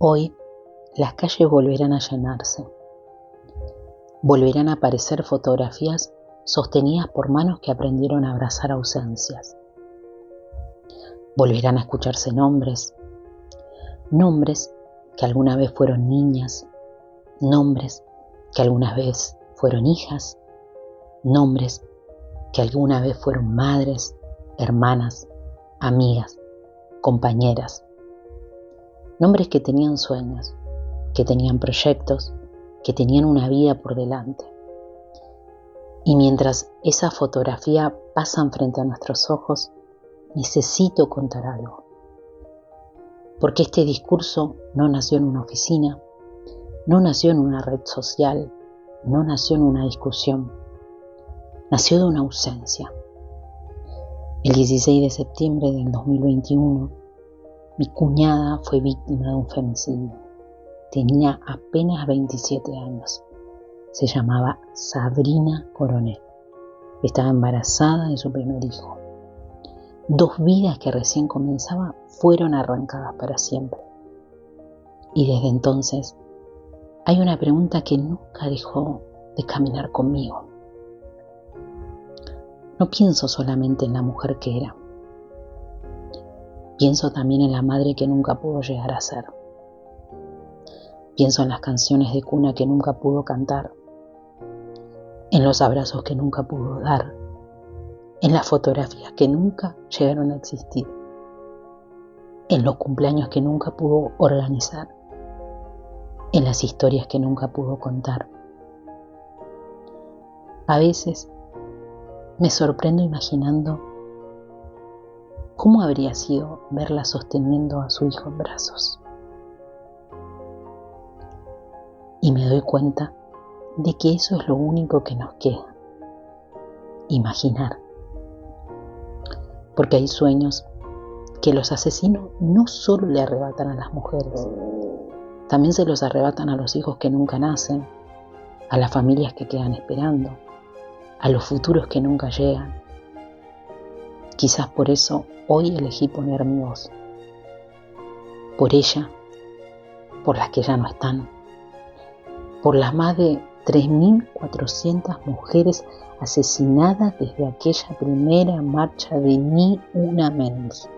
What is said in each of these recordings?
Hoy las calles volverán a llenarse, volverán a aparecer fotografías sostenidas por manos que aprendieron a abrazar ausencias. Volverán a escucharse nombres que alguna vez fueron niñas, nombres que alguna vez fueron hijas, nombres que alguna vez fueron madres, hermanas, amigas, compañeras. Nombres que tenían sueños, que tenían proyectos, que tenían una vida por delante. Y mientras esa fotografía pasan frente a nuestros ojos, necesito contar algo. Porque este discurso no nació en una oficina, no nació en una red social, no nació en una discusión. Nació de una ausencia. El 16 de septiembre del 2021, mi cuñada fue víctima de un femicidio. Tenía apenas 27 años. Se llamaba Sabrina Coronel. Estaba embarazada de su primer hijo. 2 vidas que recién comenzaban fueron arrancadas para siempre. Y desde entonces hay una pregunta que nunca dejó de caminar conmigo. No pienso solamente en la mujer que era. Pienso también en la madre que nunca pudo llegar a ser. Pienso en las canciones de cuna que nunca pudo cantar, en los abrazos que nunca pudo dar, en las fotografías que nunca llegaron a existir, en los cumpleaños que nunca pudo organizar, en las historias que nunca pudo contar. A veces me sorprendo imaginando cómo habría sido verla sosteniendo a su hijo en brazos. Y me doy cuenta de que eso es lo único que nos queda, imaginar. Porque hay sueños que los asesinos no solo le arrebatan a las mujeres, también se los arrebatan a los hijos que nunca nacen, a las familias que quedan esperando, a los futuros que nunca llegan. Quizás por eso hoy elegí poner mi voz. Por ella, por las que ya no están, por las más de 3.400 mujeres asesinadas desde aquella primera marcha de Ni Una Menos.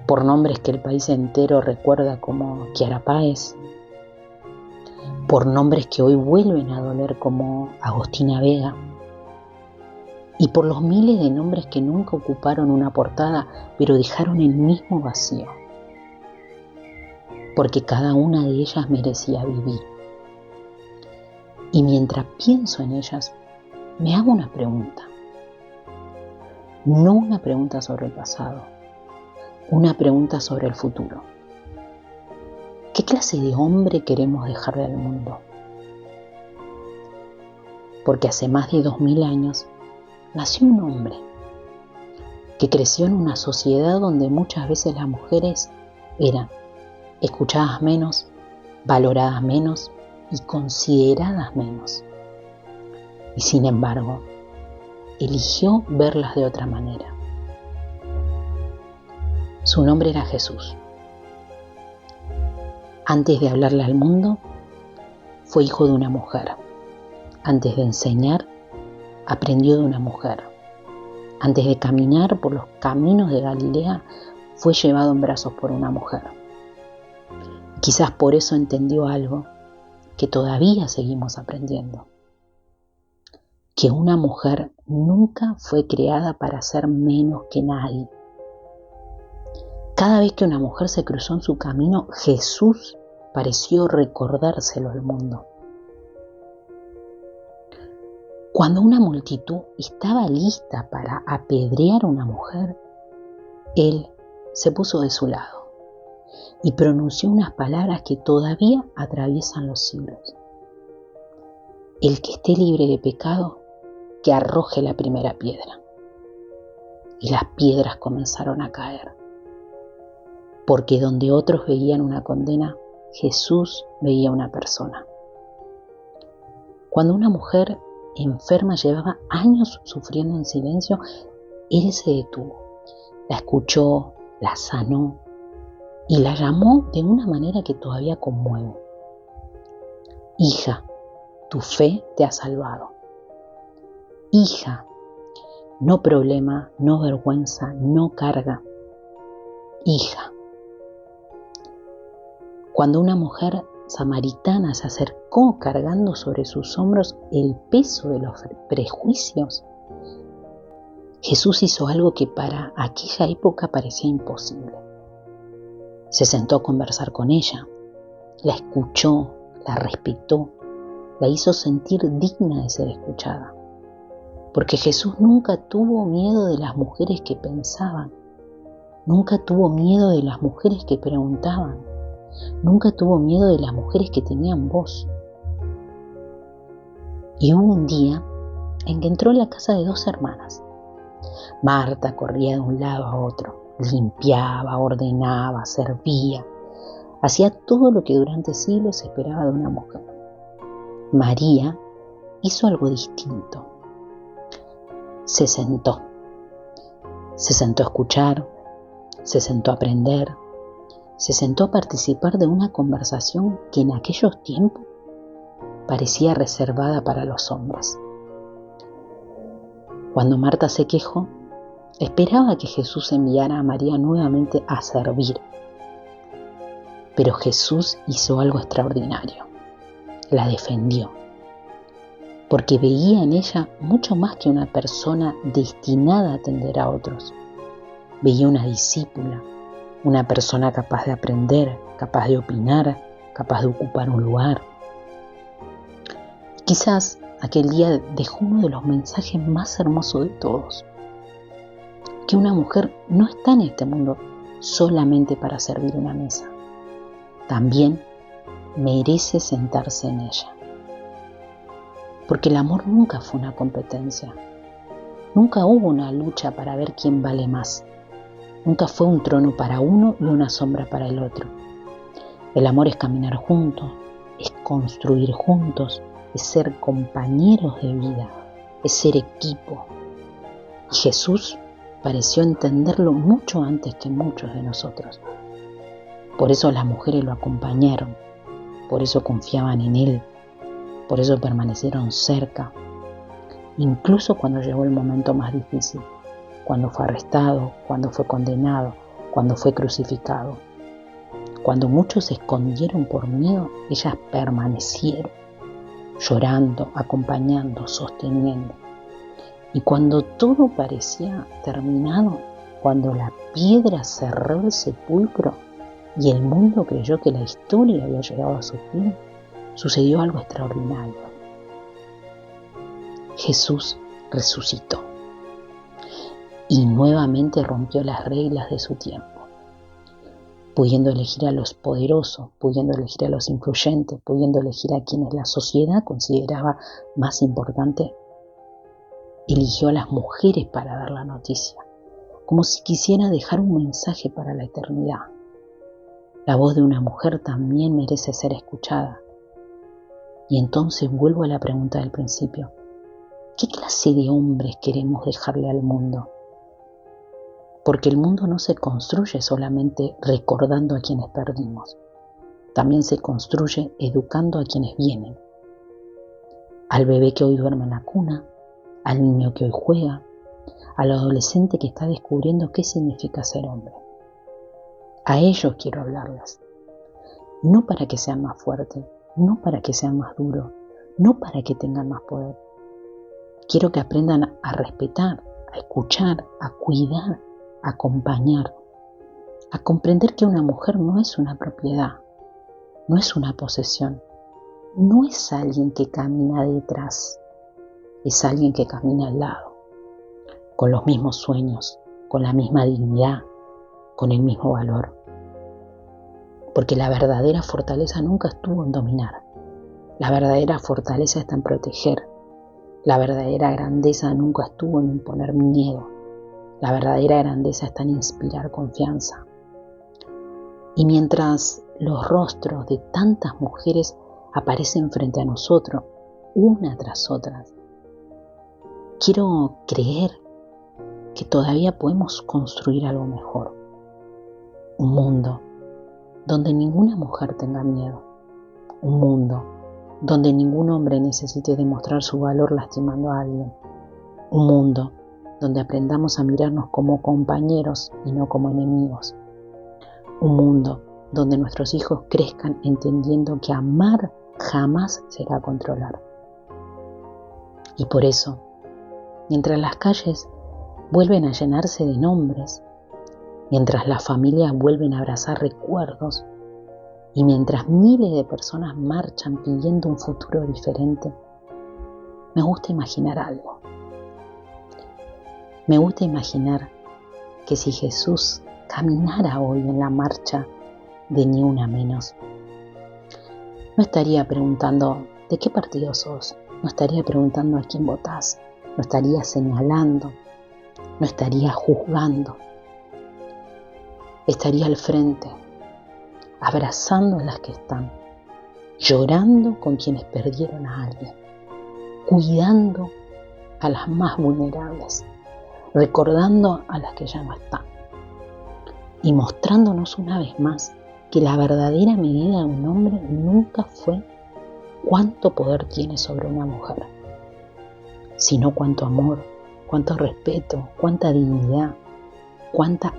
Por nombres que el país entero recuerda como Kiara Páez. Por nombres que hoy vuelven a doler como Agostina Vega. Y por los miles de nombres que nunca ocuparon una portada, pero dejaron el mismo vacío. Porque cada una de ellas merecía vivir. Y mientras pienso en ellas, me hago una pregunta. No una pregunta sobre el pasado, una pregunta sobre el futuro. ¿Qué clase de hombre queremos dejarle al mundo? Porque hace más de 2000 años nació un hombre que creció en una sociedad donde muchas veces las mujeres eran escuchadas menos, valoradas menos y consideradas menos. Y sin embargo, eligió verlas de otra manera. Su nombre era Jesús. Antes de hablarle al mundo, fue hijo de una mujer. Antes de enseñar, aprendió de una mujer. Antes de caminar por los caminos de Galilea, fue llevado en brazos por una mujer. Quizás por eso entendió algo que todavía seguimos aprendiendo. Que una mujer nunca fue creada para ser menos que nadie. Cada vez que una mujer se cruzó en su camino, Jesús pareció recordárselo al mundo. Cuando una multitud estaba lista para apedrear a una mujer, Él se puso de su lado y pronunció unas palabras que todavía atraviesan los siglos. El que esté libre de pecado, que arroje la primera piedra. Y las piedras comenzaron a caer. Porque donde otros veían una condena, Jesús veía una persona. Cuando una mujer enferma llevaba años sufriendo en silencio, Él se detuvo, la escuchó, la sanó y la llamó de una manera que todavía conmueve. Hija, tu fe te ha salvado. Hija, no problema, no vergüenza, no carga. Hija. Cuando una mujer samaritana se acercó cargando sobre sus hombros el peso de los prejuicios, Jesús hizo algo que para aquella época parecía imposible. Se sentó a conversar con ella, la escuchó, la respetó, la hizo sentir digna de ser escuchada. Porque Jesús nunca tuvo miedo de las mujeres que pensaban, nunca tuvo miedo de las mujeres que preguntaban, nunca tuvo miedo de las mujeres que tenían voz. Y hubo un día en que entró en la casa de 2 hermanas. Marta corría de un lado a otro, limpiaba, ordenaba, servía, hacía todo lo que durante siglos se esperaba de una mujer. María hizo algo distinto. Se sentó a escuchar, se sentó a aprender, se sentó a participar de una conversación que en aquellos tiempos parecía reservada para los hombres. Cuando Marta se quejó, esperaba que Jesús enviara a María nuevamente a servir. Pero Jesús hizo algo extraordinario. La defendió. Porque veía en ella mucho más que una persona destinada a atender a otros. Veía una discípula, una persona capaz de aprender, capaz de opinar, capaz de ocupar un lugar. Quizás aquel día dejó uno de los mensajes más hermosos de todos. Que una mujer no está en este mundo solamente para servir una mesa. También merece sentarse en ella. Porque el amor nunca fue una competencia. Nunca hubo una lucha para ver quién vale más. Nunca fue un trono para uno y una sombra para el otro. El amor es caminar juntos, es construir juntos, es ser compañeros de vida, es ser equipo. Y Jesús pareció entenderlo mucho antes que muchos de nosotros. Por eso las mujeres lo acompañaron, por eso confiaban en Él, por eso permanecieron cerca, incluso cuando llegó el momento más difícil, cuando fue arrestado, cuando fue condenado, cuando fue crucificado. Cuando muchos se escondieron por miedo, ellas permanecieron, llorando, acompañando, sosteniendo. Y cuando todo parecía terminado, cuando la piedra cerró el sepulcro y el mundo creyó que la historia había llegado a su fin, sucedió algo extraordinario. Jesús resucitó y nuevamente rompió las reglas de su tiempo, pudiendo elegir a los poderosos, pudiendo elegir a los influyentes, pudiendo elegir a quienes la sociedad consideraba más importante. Eligió a las mujeres para dar la noticia, como si quisiera dejar un mensaje para la eternidad. La voz de una mujer también merece ser escuchada. Y entonces vuelvo a la pregunta del principio. ¿Qué clase de hombres queremos dejarle al mundo? Porque el mundo no se construye solamente recordando a quienes perdimos. También se construye educando a quienes vienen. Al bebé que hoy duerme en la cuna, al niño que hoy juega, al adolescente que está descubriendo qué significa ser hombre. A ellos quiero hablarles. No para que sean más fuertes, no para que sean más duros, no para que tengan más poder. Quiero que aprendan a respetar, a escuchar, a cuidar, a acompañar, a comprender que una mujer no es una propiedad, no es una posesión, no es alguien que camina detrás, es alguien que camina al lado, con los mismos sueños, con la misma dignidad, con el mismo valor. Porque la verdadera fortaleza nunca estuvo en dominar. La verdadera fortaleza está en proteger. La verdadera grandeza nunca estuvo en imponer miedo. La verdadera grandeza está en inspirar confianza. Y mientras los rostros de tantas mujeres aparecen frente a nosotros, una tras otra, quiero creer que todavía podemos construir algo mejor. Un mundo donde ninguna mujer tenga miedo, un mundo donde ningún hombre necesite demostrar su valor lastimando a alguien, un mundo donde aprendamos a mirarnos como compañeros y no como enemigos, un mundo donde nuestros hijos crezcan entendiendo que amar jamás será controlar. Y por eso, mientras las calles vuelven a llenarse de nombres, mientras las familias vuelven a abrazar recuerdos y mientras miles de personas marchan pidiendo un futuro diferente, me gusta imaginar algo. Me gusta imaginar que si Jesús caminara hoy en la marcha de Ni Una Menos, no estaría preguntando ¿de qué partido sos? No estaría preguntando a quién votás, no estaría señalando, no estaría juzgando. Estaría al frente, abrazando a las que están, llorando con quienes perdieron a alguien, cuidando a las más vulnerables, recordando a las que ya no están y mostrándonos una vez más que la verdadera medida de un hombre nunca fue cuánto poder tiene sobre una mujer, sino cuánto amor, cuánto respeto, cuánta dignidad, cuánta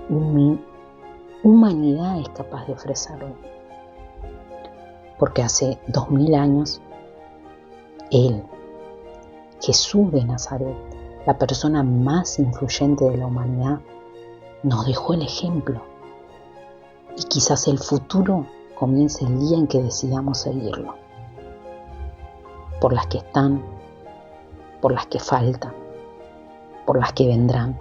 humanidad es capaz de ofrecerle. Porque hace 2000 años, Él, Jesús de Nazaret, la persona más influyente de la humanidad, nos dejó el ejemplo. Y quizás el futuro comience el día en que decidamos seguirlo. Por las que están, por las que faltan, por las que vendrán.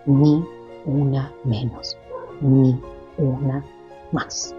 Ni una menos, ni una más.